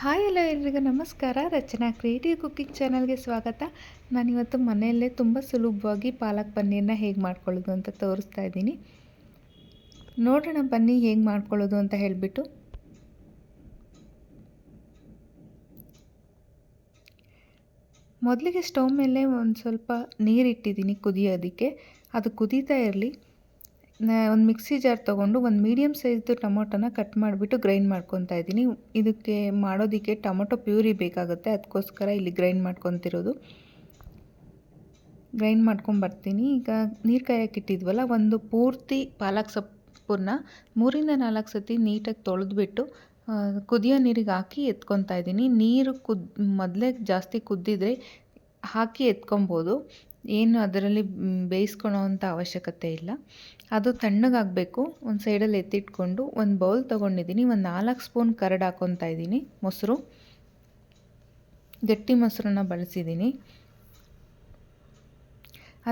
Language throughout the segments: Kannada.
ಹಾಯ್ ಎಲ್ಲ ಎಲ್ರಿಗೂ ನಮಸ್ಕಾರ. ರಚನಾ ಕ್ರಿಯೇಟಿವ್ ಕುಕ್ಕಿಂಗ್ ಚಾನಲ್ಗೆ ಸ್ವಾಗತ. ನಾನಿವತ್ತು ಮನೆಯಲ್ಲೇ ತುಂಬ ಸುಲಭವಾಗಿ ಪಾಲಕ್ ಪನ್ನೀರನ್ನ ಹೇಗೆ ಮಾಡ್ಕೊಳ್ಳೋದು ಅಂತ ತೋರಿಸ್ತಾ ಇದ್ದೀನಿ. ನೋಡೋಣ ಬನ್ನಿ ಹೇಗೆ ಮಾಡ್ಕೊಳ್ಳೋದು ಅಂತ ಹೇಳಿಬಿಟ್ಟು. ಮೊದಲಿಗೆ ಸ್ಟವ್ ಮೇಲೆ ಒಂದು ಸ್ವಲ್ಪ ನೀರಿಟ್ಟಿದ್ದೀನಿ ಕುದಿಯೋದಕ್ಕೆ. ಅದು ಕುದೀತಾ ಇರಲಿ. ಒಂದು ಮಿಕ್ಸಿ ಜಾರ್ ತೊಗೊಂಡು ಒಂದು ಮೀಡಿಯಮ್ ಸೈಜ್ದು ಟೊಮೊಟೊನ ಕಟ್ ಮಾಡಿಬಿಟ್ಟು ಗ್ರೈಂಡ್ ಮಾಡ್ಕೊತಾ ಇದ್ದೀನಿ. ಇದಕ್ಕೆ ಮಾಡೋದಕ್ಕೆ ಟೊಮೊಟೊ ಪ್ಯೂರಿ ಬೇಕಾಗುತ್ತೆ, ಅದಕ್ಕೋಸ್ಕರ ಇಲ್ಲಿ ಗ್ರೈಂಡ್ ಮಾಡ್ಕೊತಿರೋದು. ಗ್ರೈಂಡ್ ಮಾಡ್ಕೊಂಬರ್ತೀನಿ. ಈಗ ನೀರು ಕಾಯಕ್ಕೆ ಇಟ್ಟಿದ್ವಲ್ಲ, ಒಂದು ಪೂರ್ತಿ ಪಾಲಕ್ ಸೊಪ್ಪನ್ನ 3-4 ಸತಿ ನೀಟಾಗಿ ತೊಳೆದ್ಬಿಟ್ಟು ಕುದಿಯೋ ನೀರಿಗೆ ಹಾಕಿ ಎತ್ಕೊತಾ ಇದ್ದೀನಿ. ನೀರು ಮೊದಲೇ ಜಾಸ್ತಿ ಕುದ್ದಿದ್ರೆ ಹಾಕಿ ಎತ್ಕೊಬೋದು, ಏನು ಅದರಲ್ಲಿ ಬೇಯಿಸ್ಕೊಳ್ಳೋ ಅಂಥ ಅವಶ್ಯಕತೆ ಇಲ್ಲ. ಅದು ತಣ್ಣಗಾಗಬೇಕು. ಒಂದು ಸೈಡಲ್ಲಿ ಎತ್ತಿಟ್ಕೊಂಡು ಒಂದು ಬೌಲ್ ತೊಗೊಂಡಿದ್ದೀನಿ. ಒಂದು 4 ಸ್ಪೂನ್ ಕರಡು ಹಾಕ್ಕೊತಾ ಇದ್ದೀನಿ. ಮೊಸರು, ಗಟ್ಟಿ ಮೊಸರನ್ನ ಬಳಸಿದ್ದೀನಿ.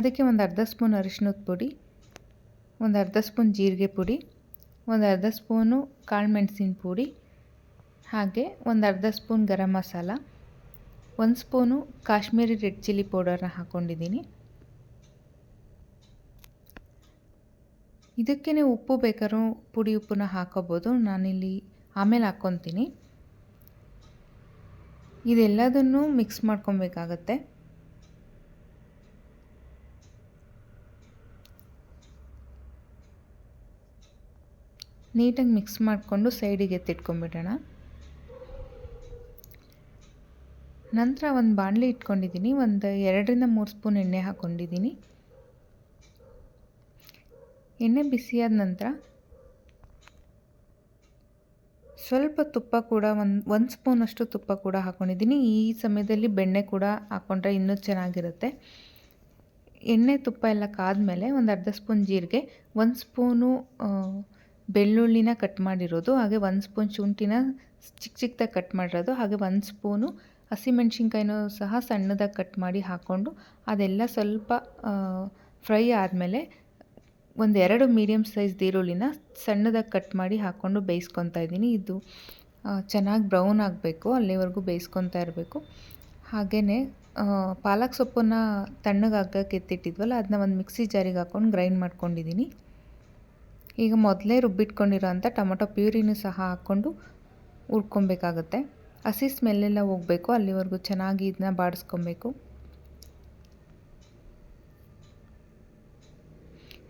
ಅದಕ್ಕೆ ಒಂದು ಅರ್ಧ ಸ್ಪೂನ್ ಅರಿಶಿಣದ ಪುಡಿ, ಒಂದು ಅರ್ಧ ಸ್ಪೂನ್ ಜೀರಿಗೆ ಪುಡಿ, ಒಂದು ಅರ್ಧ ಸ್ಪೂನು ಕಾಳು ಮೆಣಸಿನ ಪುಡಿ, ಹಾಗೆ ಒಂದು ಅರ್ಧ spoon garam masala, 1 spoon Kashmiri red chilli ಪೌಡರ್ನ ಹಾಕ್ಕೊಂಡಿದ್ದೀನಿ. ಇದಕ್ಕೇ ಉಪ್ಪು ಬೇಕಾದ್ರೂ ಪುಡಿ ಉಪ್ಪನ್ನ ಹಾಕೋಬೋದು. ನಾನಿಲ್ಲಿ ಆಮೇಲೆ ಹಾಕ್ಕೊತೀನಿ. ಇದೆಲ್ಲದನ್ನು ಮಿಕ್ಸ್ ಮಾಡ್ಕೊಬೇಕಾಗತ್ತೆ. ನೀಟಾಗಿ ಮಿಕ್ಸ್ ಮಾಡಿಕೊಂಡು ಸೈಡಿಗೆ ಎತ್ತಿಟ್ಕೊಂಡ್ಬಿಡೋಣ. ನಂತರ ಒಂದು ಬಾಣಲಿ ಇಟ್ಕೊಂಡಿದ್ದೀನಿ. ಒಂದು 2-3 ಸ್ಪೂನ್ ಎಣ್ಣೆ ಹಾಕ್ಕೊಂಡಿದ್ದೀನಿ. ಎಣ್ಣೆ ಬಿಸಿಯಾದ ನಂತರ ಸ್ವಲ್ಪ ತುಪ್ಪ ಕೂಡ ಒಂದು ಸ್ಪೂನಷ್ಟು ತುಪ್ಪ ಕೂಡ ಹಾಕ್ಕೊಂಡಿದ್ದೀನಿ. ಈ ಸಮಯದಲ್ಲಿ ಬೆಣ್ಣೆ ಕೂಡ ಹಾಕ್ಕೊಂಡ್ರೆ ಇನ್ನೂ ಚೆನ್ನಾಗಿರುತ್ತೆ. ಎಣ್ಣೆ ತುಪ್ಪ ಎಲ್ಲ ಕಾದ್ಮೇಲೆ ಒಂದು ಅರ್ಧ ಸ್ಪೂನ್ ಜೀರಿಗೆ, 1 ಸ್ಪೂನು ಬೆಳ್ಳುಳ್ಳಿನ ಕಟ್ ಮಾಡಿರೋದು, ಹಾಗೆ 1 ಸ್ಪೂನ್ ಶುಂಠಿನ ಚಿಕ್ಕದಾಗಿ ಕಟ್ ಮಾಡಿರೋದು, ಹಾಗೆ 1 ಸ್ಪೂನು ಹಸಿಮೆಣ್ಸಿನ್ಕಾಯಿನೂ ಸಹ ಸಣ್ಣದಾಗಿ ಕಟ್ ಮಾಡಿ ಹಾಕ್ಕೊಂಡು ಅದೆಲ್ಲ ಸ್ವಲ್ಪ ಫ್ರೈ ಆದಮೇಲೆ ಒಂದು 2 ಮೀಡಿಯಮ್ ಸೈಜ್ ಈರುಳ್ಳಿನ ಸಣ್ಣದಾಗಿ ಕಟ್ ಮಾಡಿ ಹಾಕ್ಕೊಂಡು ಬೇಯಿಸ್ಕೊತಾ ಇದ್ದೀನಿ. ಇದು ಚೆನ್ನಾಗಿ ಬ್ರೌನ್ ಆಗಬೇಕು, ಅಲ್ಲಿವರೆಗೂ ಬೇಯಿಸ್ಕೊತಾ ಇರಬೇಕು. ಹಾಗೆಯೇ ಪಾಲಕ್ ಸೊಪ್ಪನ್ನು ತಣ್ಣಗಾಗಕ್ಕೆ ಎತ್ತಿಟ್ಟಿದ್ವಲ್ಲ, ಅದನ್ನ ಒಂದು ಮಿಕ್ಸಿ ಜಾರಿಗೆ ಹಾಕ್ಕೊಂಡು ಗ್ರೈಂಡ್ ಮಾಡ್ಕೊಂಡಿದ್ದೀನಿ. ಈಗ ಮೊದಲೇ ರುಬ್ಬಿಟ್ಕೊಂಡಿರೋ ಅಂಥ ಟೊಮೊಟೊ ಪ್ಯೂರಿನೂ ಸಹ ಹಾಕ್ಕೊಂಡು ಹುರ್ಕೊಬೇಕಾಗತ್ತೆ. ಹಸಿ ಸ್ಮೆಲ್ಲೆಲ್ಲ ಹೋಗಬೇಕು, ಅಲ್ಲಿವರೆಗೂ ಚೆನ್ನಾಗಿ ಇದನ್ನ ಬಾಡಿಸ್ಕೊಬೇಕು.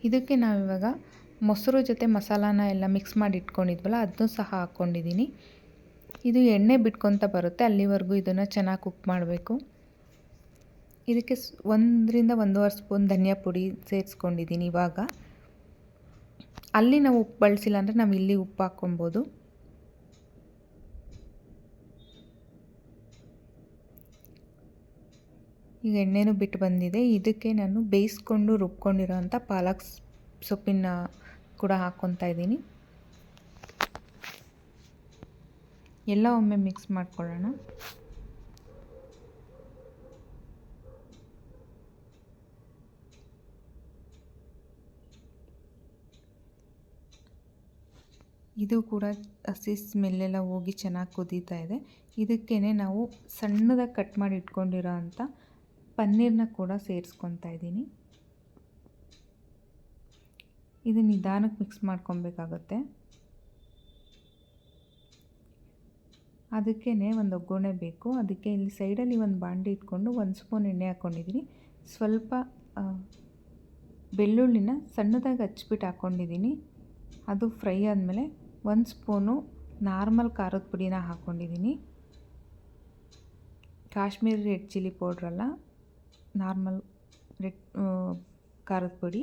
ಇದಕ್ಕೆ ನಾವಿವಾಗ ಮೊಸರು ಜೊತೆ ಮಸಾಲಾನ ಎಲ್ಲ ಮಿಕ್ಸ್ ಮಾಡಿ ಇಟ್ಕೊಂಡಿದ್ವಲ್ಲ, ಅದನ್ನೂ ಸಹ ಹಾಕ್ಕೊಂಡಿದ್ದೀನಿ. ಇದು ಎಣ್ಣೆ ಬಿಟ್ಕೊತ ಬರುತ್ತೆ, ಅಲ್ಲಿವರೆಗೂ ಇದನ್ನು ಚೆನ್ನಾಗಿ ಕುಕ್ ಮಾಡಬೇಕು. ಇದಕ್ಕೆ 1-1.5 ಸ್ಪೂನ್ ಧನಿಯಾ ಪುಡಿ ಸೇರಿಸ್ಕೊಂಡಿದ್ದೀನಿ. ಇವಾಗ ಅಲ್ಲಿ ನಾವು ಉಪ್ಪು ಬಳಸಿಲ್ಲ ಅಂದರೆ ನಾವು ಇಲ್ಲಿ ಉಪ್ಪು ಹಾಕ್ಕೊಬೋದು. ಈಗ ಎಣ್ಣೆನೂ ಬಿಟ್ಟು ಬಂದಿದೆ. ಇದಕ್ಕೆ ನಾನು ಬೇಯಿಸ್ಕೊಂಡು ರುಬ್ಕೊಂಡಿರೋ ಅಂಥ ಪಾಲಕ್ ಸೊಪ್ಪಿನ ಕೂಡ ಹಾಕ್ಕೊತಾ ಇದ್ದೀನಿ. ಎಲ್ಲ ಒಮ್ಮೆ ಮಿಕ್ಸ್ ಮಾಡ್ಕೊಳ್ಳೋಣ. ಇದು ಕೂಡ ಹಸಿ ಸ್ಮೆಲ್ಲೆಲ್ಲ ಹೋಗಿ ಚೆನ್ನಾಗಿ ಕುದೀತಾ ಇದೆ. ಇದಕ್ಕೇ ನಾವು ಸಣ್ಣದಾಗಿ ಕಟ್ ಮಾಡಿ ಇಟ್ಕೊಂಡಿರೋ ಅಂಥ ಪನ್ನೀರನ್ನ ಕೂಡ ಸೇರಿಸ್ಕೊತಾ ಇದ್ದೀನಿ. ಇದು ನಿಧಾನಕ್ಕೆ ಮಿಕ್ಸ್ ಮಾಡ್ಕೊಬೇಕಾಗತ್ತೆ. ಅದಕ್ಕೇ ಒಂದು ಒಗ್ಗರಣೆ ಬೇಕು. ಅದಕ್ಕೆ ಇಲ್ಲಿ ಸೈಡಲ್ಲಿ ಒಂದು ಬಾಣಲಿ ಇಟ್ಕೊಂಡು 1 ಸ್ಪೂನ್ ಎಣ್ಣೆ ಹಾಕ್ಕೊಂಡಿದ್ದೀನಿ. ಸ್ವಲ್ಪ ಬೆಳ್ಳುಳ್ಳಿನ ಸಣ್ಣದಾಗಿ ಹಚ್ಬಿಟ್ಟು ಹಾಕ್ಕೊಂಡಿದ್ದೀನಿ. ಅದು ಫ್ರೈ ಆದಮೇಲೆ 1 ಸ್ಪೂನು ನಾರ್ಮಲ್ ಖಾರದ ಪುಡಿನ ಹಾಕ್ಕೊಂಡಿದ್ದೀನಿ. ಕಾಶ್ಮೀರಿ ರೆಡ್ ಚಿಲ್ಲಿ ಪೌಡ್ರಲ್ಲ, ನಾರ್ಮಲ್ ರೆಡ್ ಖಾರದ ಪುಡಿ.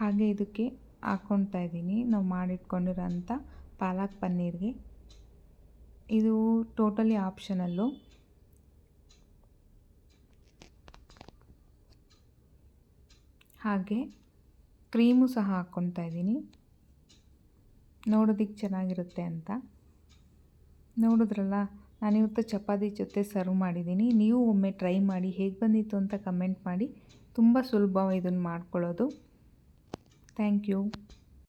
ಹಾಗೆ ಇದಕ್ಕೆ ಹಾಕ್ಕೊತಾ ಇದ್ದೀನಿ ನಾವು ಮಾಡಿಟ್ಕೊಂಡಿರೋ ಅಂಥ ಪಾಲಕ್ ಪನ್ನೀರ್ಗೆ. ಇದು ಟೋಟಲಿ ಆಪ್ಷನಲ್ಲು. ಹಾಗೆ ಕ್ರೀಮು ಸಹ ಹಾಕ್ಕೊತಾ ಇದ್ದೀನಿ, ನೋಡೋದಕ್ಕೆ ಚೆನ್ನಾಗಿರುತ್ತೆ ಅಂತ. ನೋಡಿದ್ರಲ್ಲ, ನಾನಿವತ್ತು ಚಪಾತಿ ಜೊತೆ ಸರ್ವ್ ಮಾಡಿದ್ದೀನಿ. ನೀವು ಒಮ್ಮೆ ಟ್ರೈ ಮಾಡಿ, ಹೇಗೆ ಬಂದಿತ್ತು ಅಂತ ಕಮೆಂಟ್ ಮಾಡಿ. ತುಂಬ ಸುಲಭ ಇದನ್ನು ಮಾಡ್ಕೊಳ್ಳೋದು. Thank you.